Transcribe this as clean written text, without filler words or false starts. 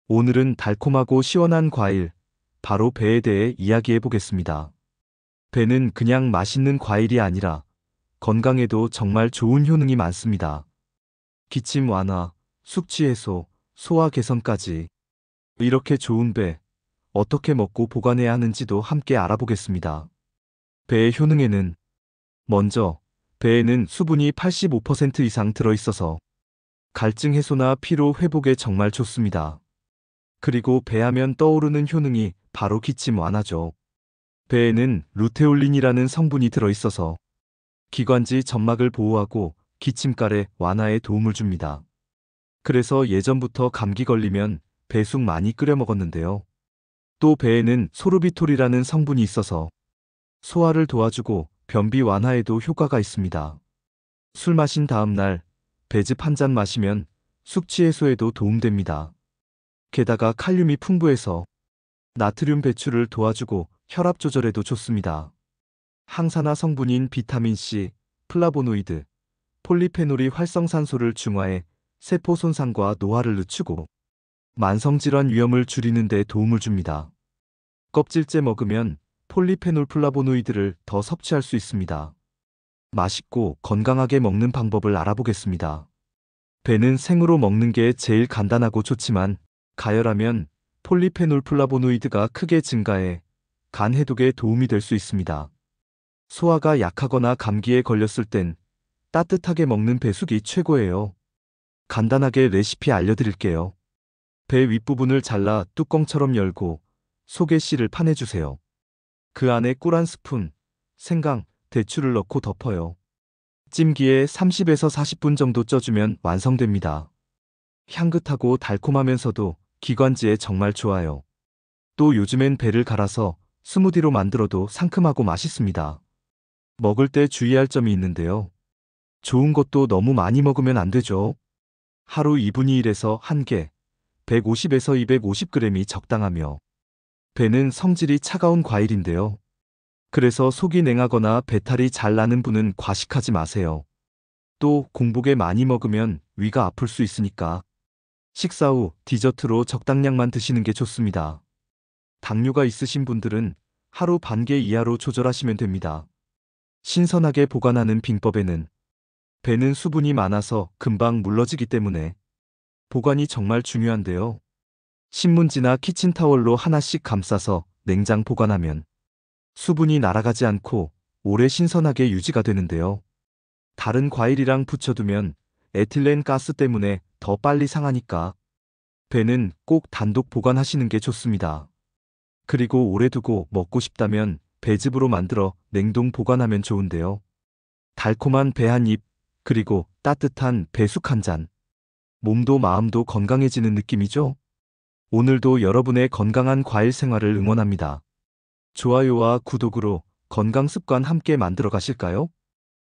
오늘은 달콤하고 시원한 과일, 바로 배에 대해 이야기해 보겠습니다. 배는 그냥 맛있는 과일이 아니라 건강에도 정말 좋은 효능이 많습니다. 기침 완화, 숙취 해소, 소화 개선까지. 이렇게 좋은 배, 어떻게 먹고 보관해야 하는지도 함께 알아보겠습니다. 배의 효능에는 먼저, 배에는 수분이 85% 이상 들어있어서 갈증 해소나 피로 회복에 정말 좋습니다. 그리고 배하면 떠오르는 효능이 바로 기침 완화죠. 배에는 루테올린이라는 성분이 들어있어서 기관지 점막을 보호하고 기침가래 완화에 도움을 줍니다. 그래서 예전부터 감기 걸리면 배숙 많이 끓여 먹었는데요. 또 배에는 소르비톨이라는 성분이 있어서 소화를 도와주고 변비 완화에도 효과가 있습니다. 술 마신 다음 날 배즙 한 잔 마시면 숙취 해소에도 도움됩니다. 게다가 칼륨이 풍부해서 나트륨 배출을 도와주고 혈압 조절에도 좋습니다. 항산화 성분인 비타민C, 플라보노이드, 폴리페놀이 활성산소를 중화해 세포 손상과 노화를 늦추고 만성질환 위험을 줄이는 데 도움을 줍니다. 껍질째 먹으면 폴리페놀 플라보노이드를 더 섭취할 수 있습니다. 맛있고 건강하게 먹는 방법을 알아보겠습니다. 배는 생으로 먹는 게 제일 간단하고 좋지만 가열하면 폴리페놀 플라보노이드가 크게 증가해 간 해독에 도움이 될 수 있습니다. 소화가 약하거나 감기에 걸렸을 땐 따뜻하게 먹는 배숙이 최고예요. 간단하게 레시피 알려드릴게요. 배 윗부분을 잘라 뚜껑처럼 열고 속에 씨를 파내주세요. 그 안에 꿀 한 스푼, 생강, 대추를 넣고 덮어요. 찜기에 30에서 40분 정도 쪄주면 완성됩니다. 향긋하고 달콤하면서도 기관지에 정말 좋아요. 또 요즘엔 배를 갈아서 스무디로 만들어도 상큼하고 맛있습니다. 먹을 때 주의할 점이 있는데요. 좋은 것도 너무 많이 먹으면 안 되죠. 하루 2분의 1에서 1개, 150에서 250g이 적당하며 배는 성질이 차가운 과일인데요. 그래서 속이 냉하거나 배탈이 잘 나는 분은 과식하지 마세요. 또 공복에 많이 먹으면 위가 아플 수 있으니까 식사 후 디저트로 적당량만 드시는 게 좋습니다. 당뇨가 있으신 분들은 하루 반 개 이하로 조절하시면 됩니다. 신선하게 보관하는 비법에는 배는 수분이 많아서 금방 물러지기 때문에 보관이 정말 중요한데요. 신문지나 키친타월로 하나씩 감싸서 냉장 보관하면 수분이 날아가지 않고 오래 신선하게 유지가 되는데요. 다른 과일이랑 붙여두면 에틸렌 가스 때문에 더 빨리 상하니까 배는 꼭 단독 보관하시는 게 좋습니다. 그리고 오래 두고 먹고 싶다면 배즙으로 만들어 냉동 보관하면 좋은데요. 달콤한 배 한 입, 그리고 따뜻한 배숙 한 잔. 몸도 마음도 건강해지는 느낌이죠? 오늘도 여러분의 건강한 과일 생활을 응원합니다. 좋아요와 구독으로 건강 습관 함께 만들어 가실까요?